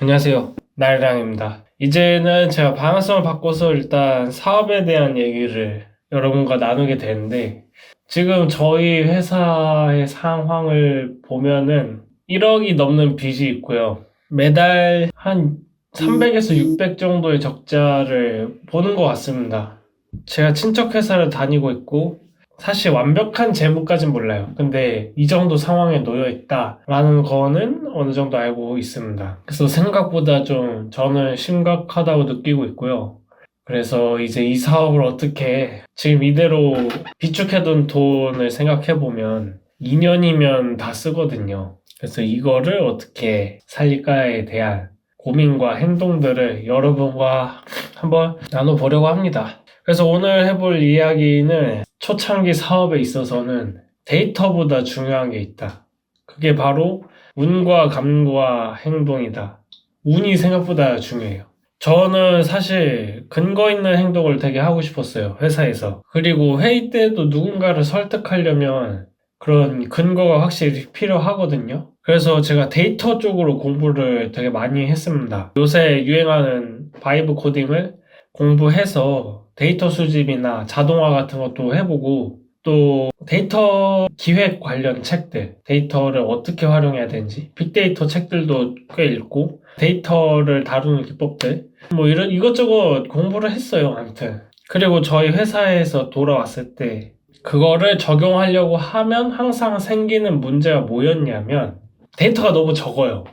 안녕하세요. 나일랑입니다. 이제는 제가 방향성을 바꿔서 일단 사업에 대한 얘기를 여러분과 나누게 되는데, 지금 저희 회사의 상황을 보면은 1억이 넘는 빚이 있고요. 매달 한 300에서 600 정도의 적자를 보는 것 같습니다. 제가 친척 회사를 다니고 있고, 사실 완벽한 재무까진 몰라요. 근데 이 정도 상황에 놓여 있다라는 거는 어느 정도 알고 있습니다. 그래서 생각보다 좀 저는 심각하다고 느끼고 있고요. 그래서 이제 이 사업을 어떻게 지금 이대로 비축해둔 돈을 생각해보면 2년이면 다 쓰거든요. 그래서 이거를 어떻게 살릴까에 대한 고민과 행동들을 여러분과 한번 나눠보려고 합니다. 그래서 오늘 해볼 이야기는 초창기 사업에 있어서는 데이터보다 중요한 게 있다. 그게 바로 운과 감과 행동이다. 운이 생각보다 중요해요. 저는 사실 근거 있는 행동을 되게 하고 싶었어요, 회사에서. 그리고 회의 때도 누군가를 설득하려면 그런 근거가 확실히 필요하거든요. 그래서 제가 데이터 쪽으로 공부를 되게 많이 했습니다. 요새 유행하는 바이브 코딩을 공부해서 데이터 수집이나 자동화 같은 것도 해보고 또 데이터 기획 관련 책들, 데이터를 어떻게 활용해야 되는지, 빅데이터 책들도 꽤 읽고 데이터를 다루는 기법들 뭐 이런 이것저것 공부를 했어요. 아무튼 그리고 저희 회사에서 돌아왔을 때 그거를 적용하려고 하면 항상 생기는 문제가 뭐였냐면 데이터가 너무 적어요.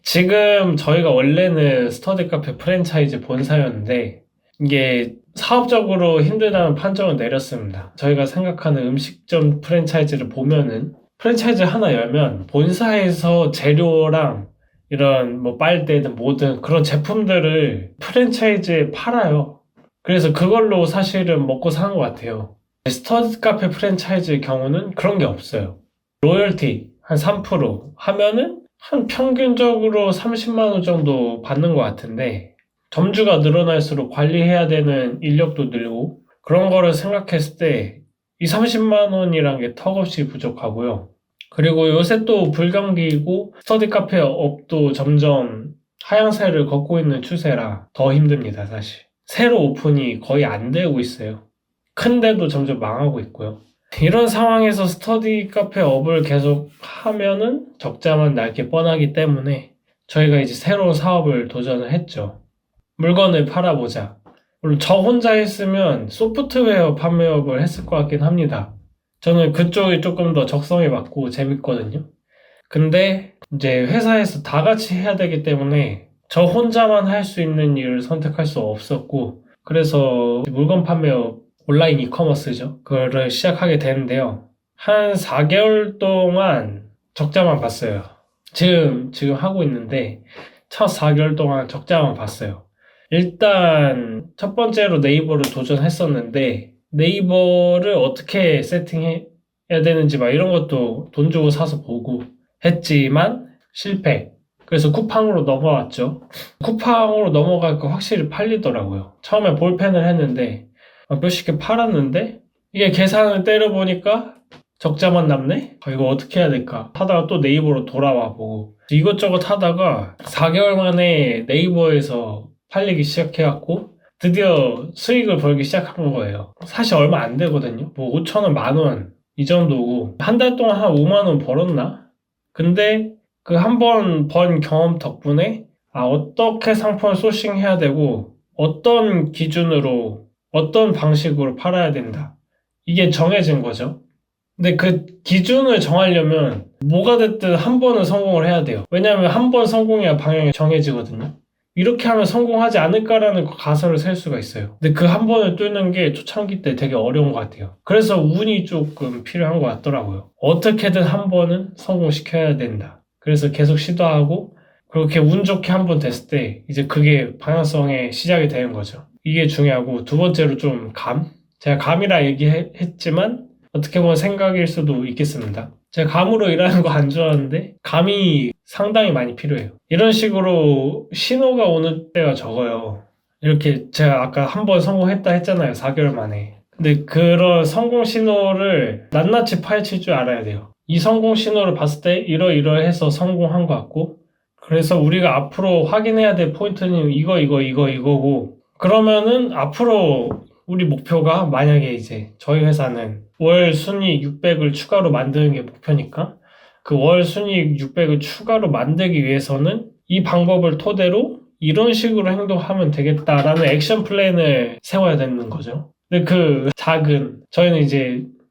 지금 저희가 원래는 스터디 카페 프랜차이즈 본사였는데 이게 사업적으로 힘들다는 판정을 내렸습니다. 저희가 생각하는 음식점 프랜차이즈를 보면은 프랜차이즈 하나 열면 본사에서 재료랑 이런 뭐 빨대든 뭐든 그런 제품들을 프랜차이즈에 팔아요. 그래서 그걸로 사실은 먹고 사는 것 같아요. 스터디 카페 프랜차이즈의 경우는 그런 게 없어요. 로열티 한 3% 하면은 한 평균적으로 30만 원 정도 받는 것 같은데 점주가 늘어날수록 관리해야 되는 인력도 늘고 그런 거를 생각했을 때 이 30만 원이란 게 턱없이 부족하고요. 그리고 요새 또 불경기이고 스터디 카페 업도 점점 하향세를 걷고 있는 추세라 더 힘듭니다, 사실. 새로 오픈이 거의 안 되고 있어요. 큰데도 점점 망하고 있고요. 이런 상황에서 스터디 카페 업을 계속 하면은 적자만 날 게 뻔하기 때문에 저희가 이제 새로운 사업을 도전을 했죠. 물건을 팔아보자. 물론 저 혼자 했으면 소프트웨어 판매업을 했을 것 같긴 합니다. 저는 그쪽이 조금 더 적성에 맞고 재밌거든요. 근데 이제 회사에서 다 같이 해야 되기 때문에 저 혼자만 할 수 있는 일을 선택할 수 없었고 그래서 물건 판매업 온라인 이커머스죠. 그거를 시작하게 되는데요. 한 4개월 동안 적자만 봤어요. 지금 하고 있는데 첫 4개월 동안 적자만 봤어요. 일단 첫 번째로 네이버를 도전했었는데 네이버를 어떻게 세팅해야 되는지 막 이런 것도 돈 주고 사서 보고 했지만 실패. 그래서 쿠팡으로 넘어왔죠. 쿠팡으로 넘어가니까 확실히 팔리더라고요. 처음에 볼펜을 했는데 몇십 개 팔았는데 이게 계산을 때려보니까 적자만 남네? 이거 어떻게 해야 될까? 하다가 또 네이버로 돌아와 보고 이것저것 하다가 4개월 만에 네이버에서 팔리기 시작해갖고 드디어 수익을 벌기 시작한 거예요. 사실 얼마 안 되거든요. 뭐 5천 원, 만 원 이 정도고 한 달 동안 한 5만 원 벌었나? 근데 그 한 번 번 경험 덕분에 어떻게 상품을 소싱해야 되고 어떤 기준으로 어떤 방식으로 팔아야 된다. 이게 정해진 거죠. 근데 그 기준을 정하려면 뭐가 됐든 한 번은 성공을 해야 돼요. 왜냐하면 한 번 성공해야 방향이 정해지거든요. 이렇게 하면 성공하지 않을까라는 가설을 셀 수가 있어요. 근데 그 한 번을 뚫는 게 초창기 때 되게 어려운 것 같아요. 그래서 운이 조금 필요한 것 같더라고요. 어떻게든 한 번은 성공시켜야 된다. 그래서 계속 시도하고 그렇게 운 좋게 한 번 됐을 때 이제 그게 방향성의 시작이 되는 거죠. 이게 중요하고 두 번째로 좀 감? 제가 감이라 얘기했지만 어떻게 보면 생각일 수도 있겠습니다. 제가 감으로 일하는 거 안 좋아하는데 감이 상당히 많이 필요해요. 이런 식으로 신호가 오는 때가 적어요. 이렇게 제가 아까 한 번 성공했다 했잖아요. 4개월 만에. 근데 그런 성공 신호를 낱낱이 파헤칠 줄 알아야 돼요. 이 성공 신호를 봤을 때 이러이러해서 성공한 것 같고 그래서 우리가 앞으로 확인해야 될 포인트는 이거고, 그러면은 앞으로 우리 목표가 만약에 이제 저희 회사는 월 순이익 600을 추가로 만드는 게 목표니까 그 월 순이익 600을 추가로 만들기 위해서는 이 방법을 토대로 이런 식으로 행동하면 되겠다라는 액션 플랜을 세워야 되는 거죠. 근데 그 저희는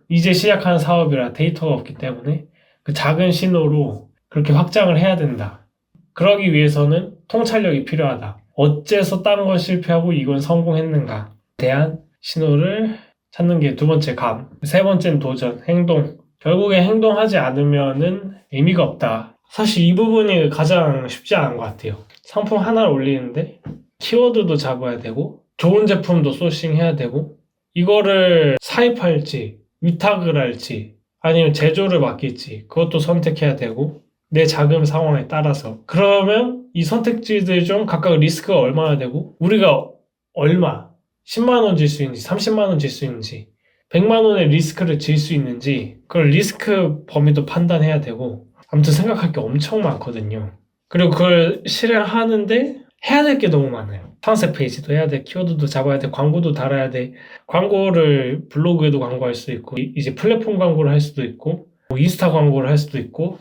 이제 시작한 사업이라 데이터가 없기 때문에 그 작은 신호로 그렇게 확장을 해야 된다. 그러기 위해서는 통찰력이 필요하다. 어째서 다른 건 실패하고 이건 성공했는가 대한 신호를 찾는 게 두 번째 감. 세 번째는 도전, 행동. 결국에 행동하지 않으면은 의미가 없다. 사실 이 부분이 가장 쉽지 않은 것 같아요. 상품 하나를 올리는데 키워드도 잡아야 되고 좋은 제품도 소싱해야 되고 이거를 사입할지 위탁을 할지 아니면 제조를 맡길지 그것도 선택해야 되고 내 자금 상황에 따라서 그러면 이 선택지들 중 각각 리스크가 얼마나 되고 우리가 얼마 10만 원 질 수 있는지 30만 원 질 수 있는지 100만 원의 리스크를 질 수 있는지 그걸 리스크 범위도 판단해야 되고 아무튼 생각할 게 엄청 많거든요. 그리고 그걸 실행하는데 해야 될 게 너무 많아요. 상세 페이지도 해야 돼, 키워드도 잡아야 돼, 광고도 달아야 돼. 광고를 블로그에도 광고할 수 있고 이제 플랫폼 광고를 할 수도 있고 뭐 인스타 광고를 할 수도 있고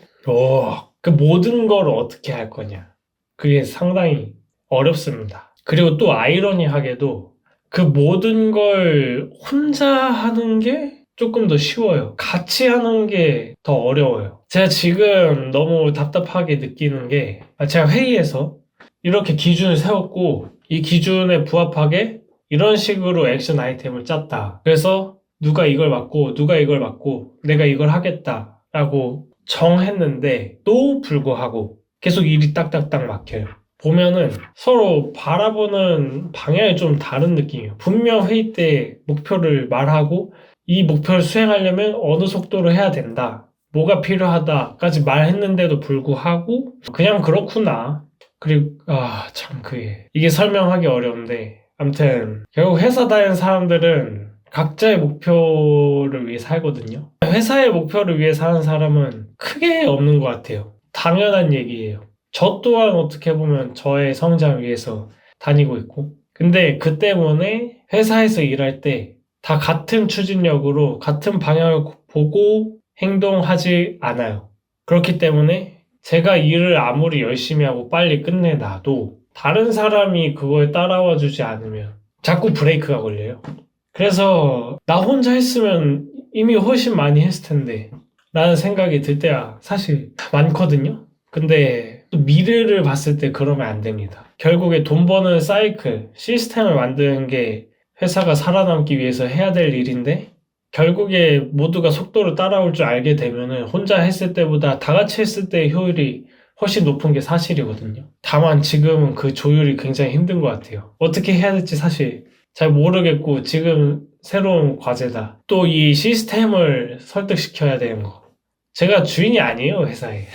그 모든 걸 어떻게 할 거냐. 그게 상당히 어렵습니다. 그리고 또 아이러니하게도 그 모든 걸 혼자 하는 게 조금 더 쉬워요. 같이 하는 게 더 어려워요. 제가 지금 너무 답답하게 느끼는 게 제가 회의에서 이렇게 기준을 세웠고 이 기준에 부합하게 이런 식으로 액션 아이템을 짰다. 그래서 누가 이걸 맡고 누가 이걸 맡고 내가 이걸 하겠다라고 정했는데 또 불구하고 계속 일이 딱딱딱 막혀요. 보면은 서로 바라보는 방향이 좀 다른 느낌이에요. 분명 회의 때 목표를 말하고 이 목표를 수행하려면 어느 속도로 해야 된다. 뭐가 필요하다까지 말했는데도 불구하고 그냥 그렇구나. 그리고 참 이게 설명하기 어려운데 아무튼 결국 회사 다니는 사람들은 각자의 목표를 위해 살거든요. 회사의 목표를 위해 사는 사람은 크게 없는 것 같아요. 당연한 얘기예요. 저 또한 어떻게 보면 저의 성장을 위해서 다니고 있고 근데 그 때문에 회사에서 일할 때 다 같은 추진력으로 같은 방향을 보고 행동하지 않아요. 그렇기 때문에 제가 일을 아무리 열심히 하고 빨리 끝내놔도 다른 사람이 그거에 따라와 주지 않으면 자꾸 브레이크가 걸려요. 그래서 나 혼자 했으면 이미 훨씬 많이 했을 텐데 라는 생각이 들 때가 사실 많거든요. 근데 또 미래를 봤을 때 그러면 안 됩니다. 결국에 돈 버는 사이클, 시스템을 만드는 게 회사가 살아남기 위해서 해야 될 일인데 결국에 모두가 속도를 따라올 줄 알게 되면은 혼자 했을 때보다 다 같이 했을 때의 효율이 훨씬 높은 게 사실이거든요. 다만 지금은 그 조율이 굉장히 힘든 것 같아요. 어떻게 해야 될지 사실 잘 모르겠고 지금 새로운 과제다. 또 이 시스템을 설득시켜야 되는 거. 제가 주인이 아니에요, 회사에.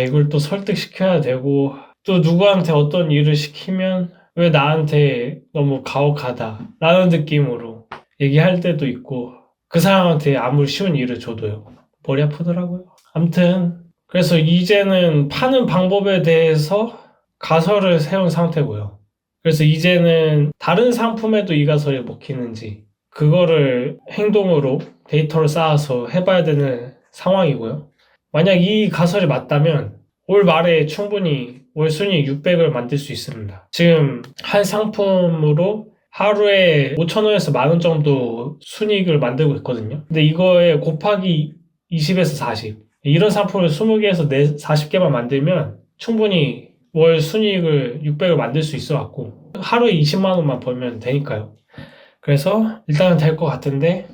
이걸 또 설득시켜야 되고 또 누구한테 어떤 일을 시키면 왜 나한테 너무 가혹하다 라는 느낌으로 얘기할 때도 있고 그 사람한테 아무리 쉬운 일을 줘도요. 머리 아프더라고요. 아무튼 그래서 이제는 파는 방법에 대해서 가설을 세운 상태고요. 그래서 이제는 다른 상품에도 이 가설이 먹히는지 그거를 행동으로 데이터를 쌓아서 해봐야 되는 상황이고요. 만약 이 가설이 맞다면 올 말에 충분히 월 순이익 600을 만들 수 있습니다. 지금 한 상품으로 하루에 5,000원에서 10,000원 정도 순이익을 만들고 있거든요. 근데 이거에 곱하기 20에서 40. 이런 상품을 20개에서 40개만 만들면 충분히 월 순이익을 600을 만들 수 있어 갖고 하루에 20만 원만 벌면 되니까요. 그래서 일단은 될 것 같은데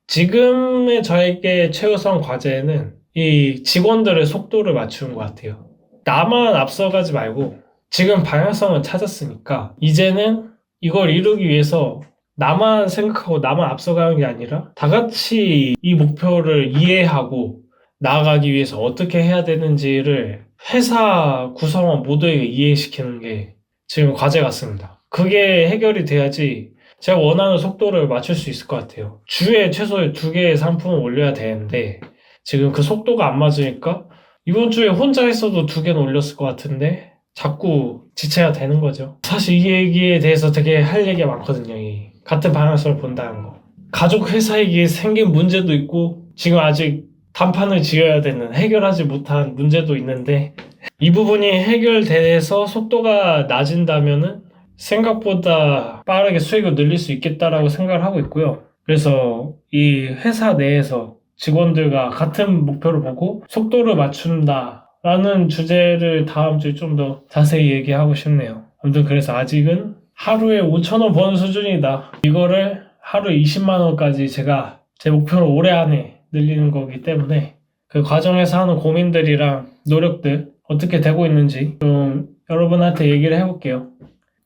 지금의 저에게 최우선 과제는 이 직원들의 속도를 맞추는 것 같아요. 나만 앞서가지 말고 지금 방향성을 찾았으니까 이제는 이걸 이루기 위해서 나만 생각하고 나만 앞서가는 게 아니라 다 같이 이 목표를 이해하고 나아가기 위해서 어떻게 해야 되는지를 회사 구성원 모두에게 이해시키는 게 지금 과제 같습니다. 그게 해결이 돼야지 제가 원하는 속도를 맞출 수 있을 것 같아요. 주에 최소 2개의 상품을 올려야 되는데 지금 그 속도가 안 맞으니까 이번 주에 혼자 했어도 2개는 올렸을 것 같은데 자꾸 지체가 되는 거죠. 사실 이 얘기에 대해서 되게 할 얘기가 많거든요. 이 같은 방향성을 본다는 거. 가족 회사에게 생긴 문제도 있고 지금 아직 단판을 지어야 되는 해결하지 못한 문제도 있는데 이 부분이 해결돼서 속도가 낮은다면은 생각보다 빠르게 수익을 늘릴 수 있겠다라고 생각을 하고 있고요. 그래서 이 회사 내에서 직원들과 같은 목표를 보고 속도를 맞춘다라는 주제를 다음 주에 좀 더 자세히 얘기하고 싶네요. 아무튼 그래서 아직은 하루에 5,000원 버는 수준이다. 이거를 하루에 20만 원까지 제가 제 목표를 올해 안에 늘리는 거기 때문에 그 과정에서 하는 고민들이랑 노력들 어떻게 되고 있는지 좀 여러분한테 얘기를 해볼게요.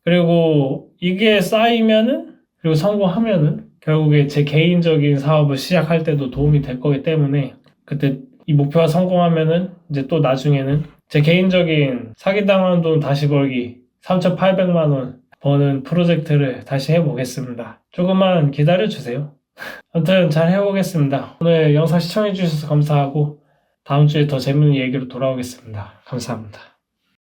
그리고 이게 쌓이면은 그리고 성공하면은 결국에 제 개인적인 사업을 시작할 때도 도움이 될 거기 때문에 그때 이 목표가 성공하면은 이제 또 나중에는 제 개인적인 사기당한 돈 다시 벌기 3,800만 원 버는 프로젝트를 다시 해보겠습니다. 조금만 기다려주세요. 아무튼 잘 해보겠습니다. 오늘 영상 시청해주셔서 감사하고 다음 주에 더 재밌는 얘기로 돌아오겠습니다. 감사합니다.